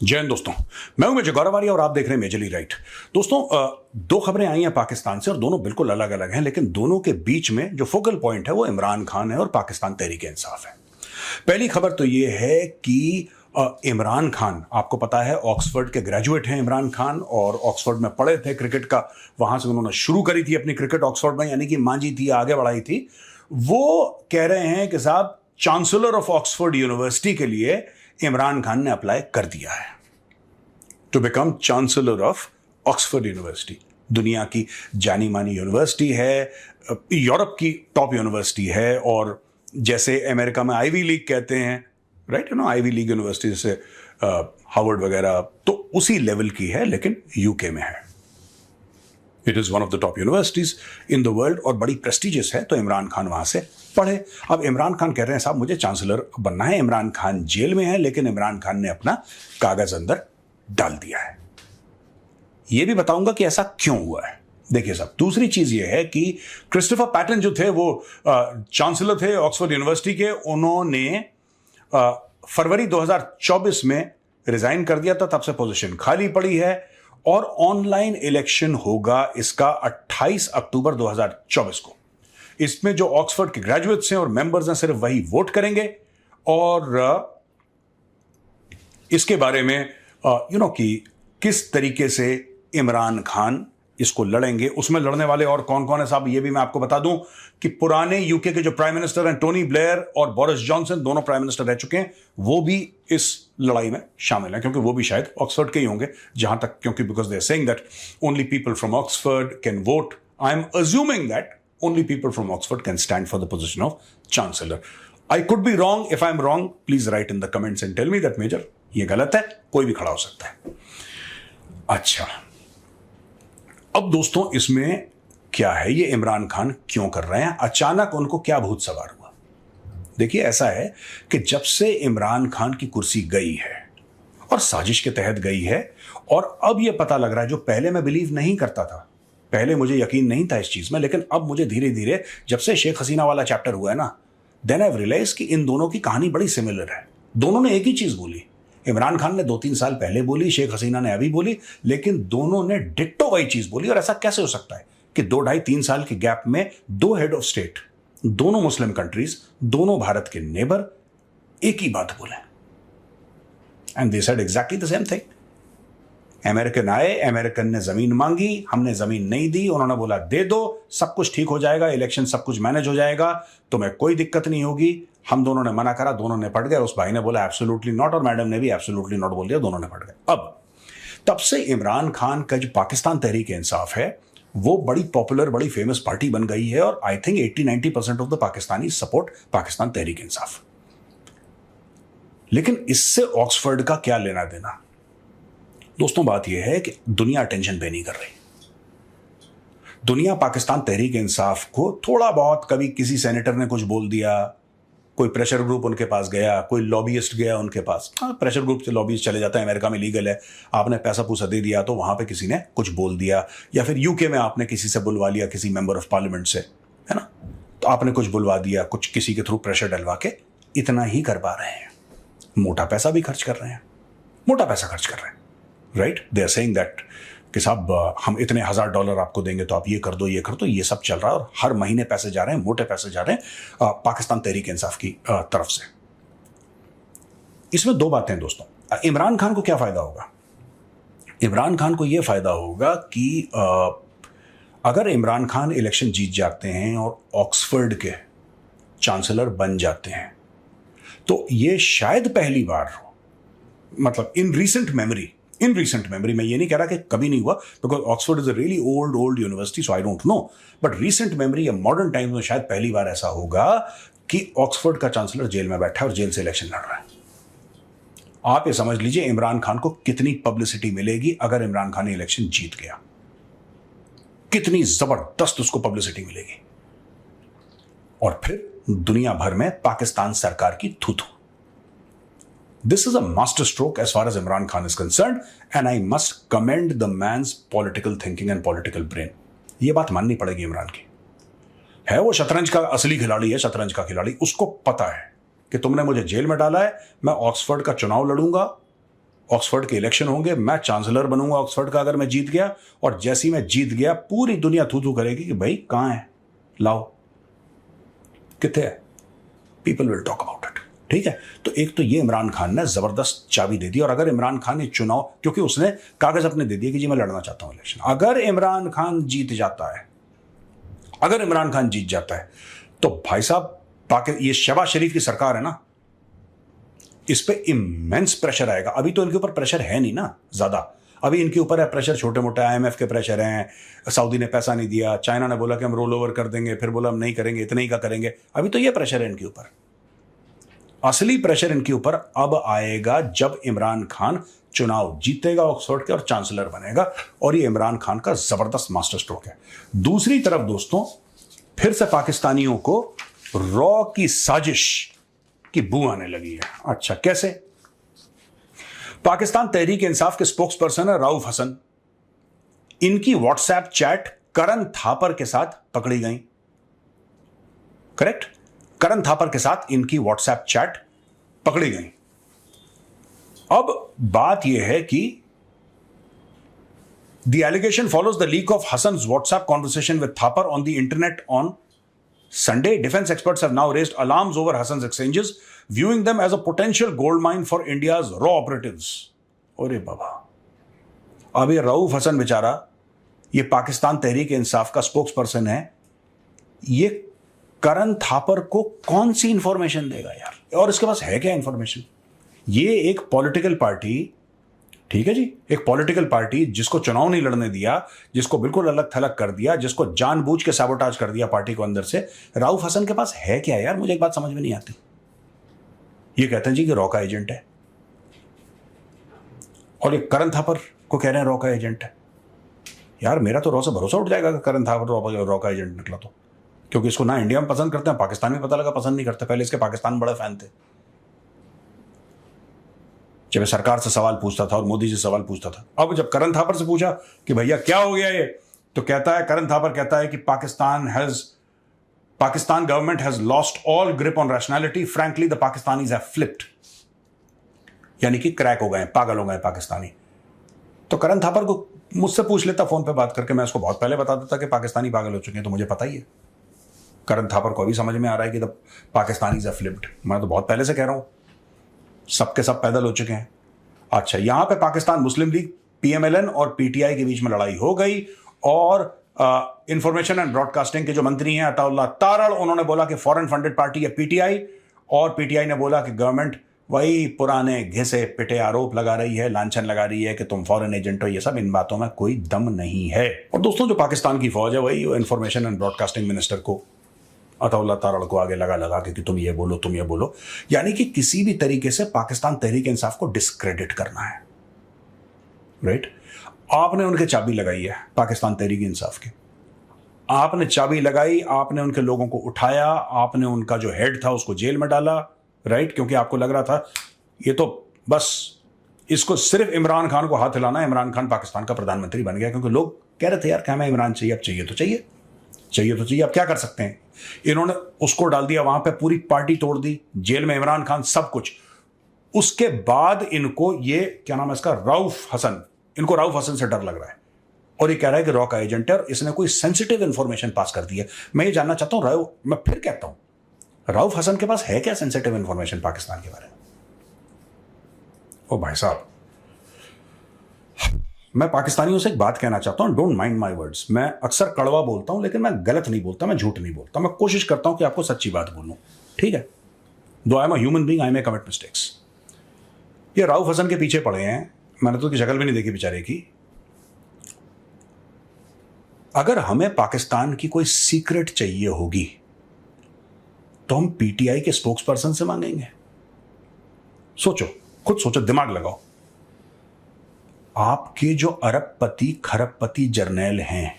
जय हिंद दोस्तों, मैं हूं मेजर गौरव आर्य और आप देख रहे हैं मेजरली राइट। दोस्तों, दो खबरें आई हैं पाकिस्तान से और दोनों बिल्कुल अलग अलग हैं, लेकिन दोनों के बीच में जो फोकल पॉइंट है वो इमरान खान है और पाकिस्तान तहरीक-ए-इंसाफ है। पहली खबर तो ये है कि इमरान खान, आपको पता है ऑक्सफोर्ड के ग्रेजुएट हैं इमरान खान, और ऑक्सफोर्ड में पढ़े थे क्रिकेट का, वहां से उन्होंने शुरू करी थी अपनी क्रिकेट ऑक्सफोर्ड में, यानी कि मांझी थी, आगे बढ़ाई थी। वो कह रहे हैं कि साहब चांसलर ऑफ ऑक्सफोर्ड यूनिवर्सिटी के लिए इमरान खान ने अप्लाई कर दिया है to become chancellor of Oxford University. दुनिया की जानी मानी यूनिवर्सिटी है, यूरोप की टॉप यूनिवर्सिटी है, और जैसे अमेरिका में आईवी लीग कहते हैं, राइट, आईवी लीग यूनिवर्सिटी जैसे हार्वर्ड वगैरह, तो उसी लेवल की है, लेकिन यूके में है। It is one of the top universities in the world और बड़ी प्रेस्टिजियस है, तो इमरान खान वहां से पढ़े। अब इमरान खान कह रहे हैं साहब मुझे चांसलर बनना है। इमरान खान जेल में है, लेकिन इमरान खान ने अपना कागज अंदर डाल दिया है। यह भी बताऊंगा कि ऐसा क्यों हुआ है। देखिए साहब, दूसरी चीज यह है कि क्रिस्टोफर पैटन जो थे वो चांसलर थे ऑक्सफोर्ड यूनिवर्सिटी के, उन्होंने फरवरी 2024 में रिजाइन कर दिया था, तब से पोजीशन खाली पड़ी है और ऑनलाइन इलेक्शन होगा इसका 28 अक्टूबर 2024 को। इसमें जो ऑक्सफोर्ड के ग्रेजुएट्स हैं और मेंबर्स हैं सिर्फ वही वोट करेंगे, और इसके बारे में कि किस तरीके से इमरान खान इसको लड़ेंगे, उसमें लड़ने वाले और कौन कौन है साहब, ये भी मैं आपको बता दूं कि पुराने यूके के जो प्राइम मिनिस्टर हैं टोनी ब्लेयर और बोरिस जॉनसन, दोनों प्राइम मिनिस्टर रह चुके हैं, वो भी इस लड़ाई में शामिल हैं, क्योंकि वो भी शायद ऑक्सफोर्ड के ही होंगे जहां तक, क्योंकि because they are saying that only people from Oxford can vote. I am assuming that only people from Oxford can stand for the position of chancellor. I could be wrong. If I'm wrong, please write in the comments and tell me that Major, ये गलत है, कोई भी खड़ा हो सकता है। अच्छा, अब दोस्तों इसमें क्या है, ये इमरान खान क्यों कर रहे हैं, अचानक उनको क्या भूत सवार हुआ। देखिए ऐसा है कि जब से इमरान खान की कुर्सी गई है और साजिश के तहत गई है, और अब यह पता लग रहा है, जो पहले मैं बिलीव नहीं करता था, पहले मुझे यकीन नहीं था इस चीज में, लेकिन अब मुझे धीरे धीरे जब से शेख हसीना वाला चैप्टर हुआ है ना, देन आई रियलाइज कि इन दोनों की कहानी बड़ी सिमिलर है। दोनों ने एक ही चीज बोली, इमरान खान ने 2-3 साल पहले बोली, शेख हसीना ने अभी बोली, लेकिन दोनों ने डिट्टो वही चीज बोली। और ऐसा कैसे हो सकता है कि 2-2.5-3 साल के गैप में दो हेड ऑफ स्टेट, दोनों मुस्लिम कंट्रीज, दोनों भारत के नेबर, एक ही बात बोले, and they said exactly the same thing. American आए, अमेरिकन ने जमीन मांगी, हमने जमीन नहीं दी, उन्होंने बोला दे दो, सब कुछ ठीक हो जाएगा, इलेक्शन सब कुछ मैनेज हो जाएगा, तुम्हें कोई दिक्कत नहीं होगी। हम दोनों ने मना करा, दोनों ने पट गए, उस भाई ने बोला एब्सोल्युटली नॉट, और मैडम ने भी एब्सोल्युटली नॉट बोल दिया, दोनों ने पट गए। अब तब से इमरान खान का जो पाकिस्तान तहरीक-ए-इंसाफ है वो बड़ी पॉपुलर, बड़ी फेमस पार्टी बन गई है, और I think 80-90% of the Pakistani support Pakistan Tehreek-e-Insaf. लेकिन इससे ऑक्सफोर्ड का क्या लेना देना। दोस्तों बात यह है कि दुनिया अटेंशन पे नहीं कर रही। दुनिया पाकिस्तान तहरीक-ए-इंसाफ को थोड़ा बहुत, कभी किसी सेनेटर ने कुछ बोल दिया, कोई प्रेशर ग्रुप उनके पास गया, कोई लॉबियस्ट गया उनके पास, प्रेशर ग्रुप से लॉबियस्ट चले जाता है, अमेरिका में लीगल है, आपने पैसा पूसा दे दिया तो वहां पे किसी ने कुछ बोल दिया, या फिर यूके में आपने किसी से बुलवा लिया, किसी मेंबर ऑफ पार्लियामेंट से, है ना, तो आपने कुछ बुलवा दिया, कुछ किसी के थ्रू प्रेशर डलवा के इतना ही कर पा रहे हैं। मोटा पैसा भी खर्च कर रहे हैं, मोटा पैसा खर्च कर रहे हैं, right. They are saying that कि साहब हम इतने $1000 आपको देंगे तो आप ये कर दो, ये कर दो, ये सब चल रहा है, और हर महीने पैसे जा रहे हैं, मोटे पैसे जा रहे हैं पाकिस्तान तहरीक-ए-इंसाफ की तरफ से। इसमें दो बातें दोस्तों। इमरान खान को क्या फायदा होगा? इमरान खान को यह फायदा होगा कि अगर इमरान खान इलेक्शन जीत जाते हैं और ऑक्सफोर्ड के चांसलर बन जाते हैं, तो ये शायद पहली बार हो, मतलब इन रिसेंट मेमोरी, मैं ये नहीं कह रहा कि कभी नहीं हुआ, because Oxford is a really old university, so I don't know, but recent memory या मॉडर्न टाइम्स में शायद पहली बार ऐसा होगा कि ऑक्सफोर्ड का चांसलर जेल में बैठा है और जेल से इलेक्शन लड़ रहा है। आप ये समझ लीजिए इमरान खान को कितनी पब्लिसिटी मिलेगी अगर इमरान खान इलेक्शन जीत गया, कितनी जबरदस्त उसको पब्लिसिटी मिलेगी, और फिर दुनिया भर में पाकिस्तान सरकार की थू-थू। This is a master stroke as far as Imran Khan is concerned, and I must commend the man's political thinking and political brain. ये बात माननी पड़ेगी इमरान की। है वो शतरंज का असली खिलाड़ी है, शतरंज का खिलाड़ी, उसको पता है कि तुमने मुझे जेल में डाला है, मैं ऑक्सफोर्ड का चुनाव लड़ूंगा ऑक्सफोर्ड के इलेक्शन होंगे, मैं चांसलर बनूंगा ऑक्सफोर्ड का अगर मैं जीत गया, और जैसे ही मैं जीत गया पूरी दुनिया थू थू करेगी कि भाई कहां है, लाओ, कितने है, people will talk about it. ठीक है, तो एक तो ये इमरान खान ने जबरदस्त चाबी दे दी। और अगर इमरान खान ने चुनाव, क्योंकि उसने कागज अपने दे दिए कि जी मैं लड़ना चाहता हूं इलेक्शन, अगर इमरान खान जीत जाता है, अगर इमरान खान जीत जाता है तो भाई साहब ये शहबाज शरीफ की सरकार है ना, इस पे इमेंस प्रेशर आएगा। अभी तो इनके ऊपर प्रेशर है नहीं ना ज्यादा, अभी इनके ऊपर है प्रेशर छोटे मोटे, आईएमएफ के प्रेशर हैं, सऊदी ने पैसा नहीं दिया, चाइना ने बोला कि हम रोल ओवर कर देंगे, फिर बोला हम नहीं करेंगे, इतने ही का करेंगे। अभी तो ये प्रेशर है इनके ऊपर। असली प्रेशर इनके ऊपर अब आएगा जब इमरान खान चुनाव जीतेगा ऑक्सफोर्ड के और चांसलर बनेगा, और ये इमरान खान का जबरदस्त मास्टर स्ट्रोक है। दूसरी तरफ दोस्तों, फिर से पाकिस्तानियों को रॉ की साजिश की बू आने लगी है। अच्छा, कैसे? पाकिस्तान तहरीक इंसाफ के स्पोक्स पर्सन है राउफ हसन, इनकी व्हाट्सएप चैट करण थापर के साथ पकड़ी गई। करेक्ट, करण थापर के साथ इनकी व्हाट्सएप चैट पकड़ी गई। अब बात यह है कि the allegation follows the leak of Hasan's WhatsApp conversation with Thapar on the internet on Sunday. Defense experts have now raised alarms over Hassan's exchanges, viewing them as a potential gold mine for India's raw operatives. अरे बाबा, अब ये रऊफ हसन बेचारा, ये पाकिस्तान तहरीक इंसाफ का spokes person है, ये करण थापर को कौन सी इंफॉर्मेशन देगा यार? और इसके पास है क्या इंफॉर्मेशन? ये एक पॉलिटिकल पार्टी, ठीक है जी, एक पॉलिटिकल पार्टी जिसको चुनाव नहीं लड़ने दिया, जिसको बिल्कुल अलग थलग कर दिया, जिसको जानबूझ के सैबोटाज कर दिया पार्टी को अंदर से, राउफ हसन के पास है क्या यार? मुझे एक बात समझ में नहीं आती। ये कहते हैं जी कि रॉ का एजेंट है, और ये करण थापर को कह रहे हैं रॉ का एजेंट है। यार मेरा तो रॉ से भरोसा उठ जाएगा कि करण थापर रॉ का एजेंट निकला तो, क्योंकि इसको ना इंडिया में पसंद करते हैं, पाकिस्तान में पता लगा पसंद नहीं करते। पहले इसके पाकिस्तान में बड़े फैन थे, जब सरकार से सवाल पूछता था और मोदी से सवाल पूछता था। अब जब करण थापर से पूछा कि भैया क्या हो गया ये, तो कहता है, करण थापर कहता है कि Pakistan government has lost all grip on rationality, frankly the Pakistanis have flipped, यानी कि क्रैक हो गए, पागल हो गए पाकिस्तानी। तो करण थापर को मुझसे पूछ लेता फोन पे बात करके, मैं उसको बहुत पहले बता देता कि पाकिस्तानी पागल हो चुके हैं, तो मुझे पता ही है। करण थापर को अभी समझ में आ रहा है कि द पाकिस्तानीज हैव फ्लिप्ड। मैं तो बहुत पहले से कह रहा हूं, सबके सब पैदल हो चुके हैं। अच्छा, यहां पे पाकिस्तान मुस्लिम लीग पीएमएलएन और पीटीआई के बीच में लड़ाई हो गई, और इंफॉर्मेशन एंड ब्रॉडकास्टिंग के जो मंत्री हैं अताउल्लाह तारड़, उन्होंने बोला कि फॉरेन फंडेड पार्टी है पीटीआई, और पीटीआई ने बोला कि गवर्नमेंट वही पुराने घिसे पिटे आरोप लगा रही है, लांछन लगा रही है कि तुम फॉरेन एजेंट हो। ये सब, इन बातों में कोई दम नहीं है। और दोस्तों, जो पाकिस्तान की फौज है वही इंफॉर्मेशन एंड ब्रॉडकास्टिंग मिनिस्टर को, अताउल्लाह तारड़ को आगे लगा कि तुम ये बोलो, तुम ये बोलो, यानी कि किसी भी तरीके से पाकिस्तान तहरीक इंसाफ को डिस्क्रेडिट करना है। राइट, आपने उनके चाबी लगाई है पाकिस्तान तहरीक इंसाफ की, आपने चाबी लगाई, आपने उनके लोगों को उठाया, आपने उनका जो हेड था उसको जेल में डाला। राइट, क्योंकि आपको लग रहा था ये तो बस इसको सिर्फ इमरान खान को हाथ हिलाना है, इमरान खान पाकिस्तान का प्रधानमंत्री बन गया, क्योंकि लोग कह रहे थे यार क्या हमें इमरान चाहिए, अब चाहिए तो चाहिए, चाहिए तो चाहिए, अब क्या कर सकते हैं। इन्होंने उसको डाल दिया वहां पे, पूरी पार्टी तोड़ दी, जेल में इमरान खान, सब कुछ। उसके बाद इनको ये क्या नाम है इसका, राउफ हसन, इनको राउफ हसन से डर लग रहा है, और ये कह रहा है कि रॉ का एजेंट है और इसने कोई सेंसिटिव इंफॉर्मेशन पास कर दी है। मैं ये जानना चाहता हूं, मैं फिर कहता हूं, राउफ हसन के पास है क्या सेंसिटिव इंफॉर्मेशन पाकिस्तान के बारे में? ओ भाई साहब, मैं पाकिस्तानियों से एक बात कहना चाहता हूं, डोंट माइंड माय वर्ड्स। मैं अक्सर कड़वा बोलता हूं, लेकिन मैं गलत नहीं बोलता, मैं झूठ नहीं बोलता, मैं कोशिश करता हूं कि आपको सच्ची बात बोलूं, ठीक है? दो I am a human being, I may commit mistakes. ये राउफ हसन के पीछे पड़े हैं, मैंने तो उसकी शक्ल भी नहीं देखी बेचारे की। अगर हमें पाकिस्तान की कोई सीक्रेट चाहिए होगी तो हम पीटीआई के स्पोक्स पर्सन से मांगेंगे? सोचो, खुद सोचो, दिमाग लगाओ। आपके जो अरबपति खरबपति जर्नैल हैं,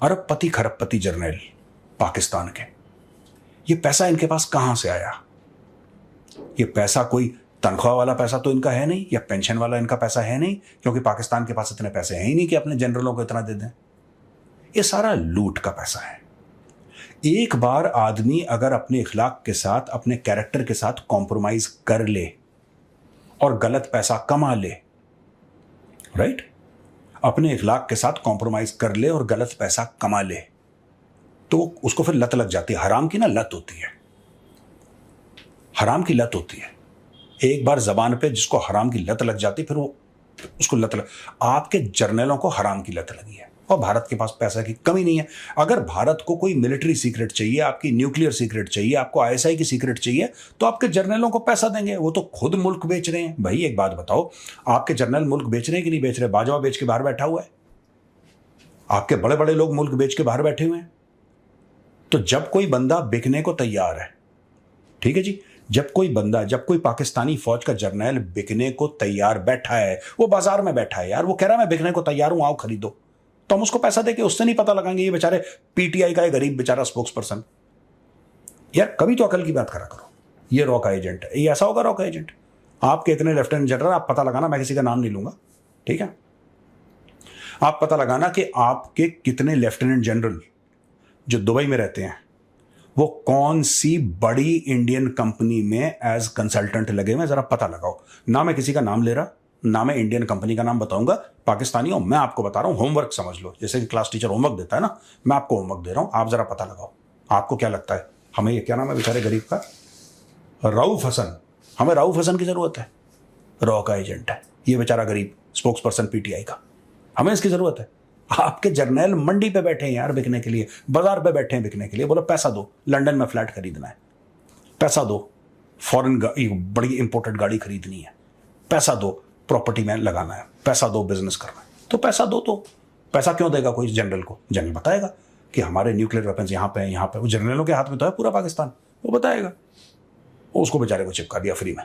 अरबपति खरबपति जर्नैल पाकिस्तान के, ये पैसा इनके पास कहां से आया? ये पैसा कोई तनख्वाह वाला पैसा तो इनका है नहीं, या पेंशन वाला इनका पैसा है नहीं, क्योंकि पाकिस्तान के पास इतने पैसे हैं ही नहीं कि अपने जनरलों को इतना दे दें। ये सारा लूट का पैसा है। एक बार आदमी अगर अपने इखलाक के साथ, अपने कैरेक्टर के साथ कॉम्प्रोमाइज कर ले और गलत पैसा कमा ले, राइट, अपने इखलाक के साथ कॉम्प्रोमाइज कर ले और गलत पैसा कमा ले, तो उसको फिर लत लग जाती है। हराम की ना लत होती है, हराम की लत होती है। एक बार जबान पे जिसको हराम की लत लग जाती, फिर वो उसको लत लग। आपके जर्नलों को हराम की लत लगी है और भारत के पास पैसा की कमी नहीं है। अगर भारत को कोई मिलिट्री सीक्रेट चाहिए, आपकी न्यूक्लियर सीक्रेट चाहिए, आपको आईएसआई की सीक्रेट चाहिए, तो आपके जर्नलों को पैसा देंगे। वो तो खुद मुल्क बेच रहे हैं। भाई एक बात बताओ, आपके जर्नल मुल्क बेच रहे हैं कि नहीं बेच रहे? बाजवा बेच के बाहर बैठा हुआ है, आपके बड़े बड़े लोग मुल्क बेच के बाहर बैठे हुए हैं। तो जब कोई बंदा बिकने को तैयार है, ठीक है जी, जब कोई पाकिस्तानी फौज का जर्नल बिकने को तैयार बैठा है, वो बाजार में बैठा है यार, वो कह रहा है मैं बिकने को तैयार हूं, आओ खरीदो, तो हम उसको पैसा देके उससे नहीं पता लगाएंगे ये बेचारे पीटीआई का गरीब बेचारा स्पोक्स पर्सन? यार कभी तो अकल की बात करा करो। ये रॉ का एजेंट है, ये ऐसा होगा रॉ का एजेंट? आपके इतने लेफ्टिनेंट जनरल, आप पता लगाना, मैं किसी का नाम नहीं लूंगा, ठीक है, आप पता लगाना कि आपके कितने लेफ्टिनेंट जनरल जो दुबई में रहते हैं वो कौन सी बड़ी इंडियन कंपनी में एज कंसल्टेंट लगे हुए, जरा पता लगाओ। ना मैं किसी का नाम ले रहा, ना मैं इंडियन कंपनी का नाम बताऊंगा, पाकिस्तानी हूं मैं, आपको बता रहा हूं, होमवर्क समझ लो, जैसे कि क्लास टीचर होमवर्क देता है ना, मैं आपको होमवर्क दे रहा हूं, आप जरा पता लगाओ। आपको क्या लगता है हमें, ये क्या नाम है बेचारे गरीब का, रऊफ हसन, हमें रऊफ हसन की जरूरत है? रॉ का एजेंट है ये बेचारा गरीब स्पोक्स पर्सन पीटीआई का, हमें इसकी जरूरत है? आपके जर्नल मंडी पे बैठे हैं यार बिकने के लिए, बाजार पे बैठे हैं बिकने के लिए। बोलो पैसा दो, लंदन में फ्लैट खरीदना है, पैसा दो, फॉरेन बड़ी इंपोर्टेड गाड़ी खरीदनी है, पैसा दो, प्रॉपर्टी में लगाना है, पैसा दो, बिजनेस करना है, तो पैसा दो। तो पैसा क्यों देगा कोई जनरल को? जनरल बताएगा कि हमारे न्यूक्लियर वेपन्स यहाँ पे हैं, यहाँ पे। वो जनरलों के हाथ में तो है पूरा पाकिस्तान, वो बताएगा। उसको बेचारे को चिपका दिया फ्री में।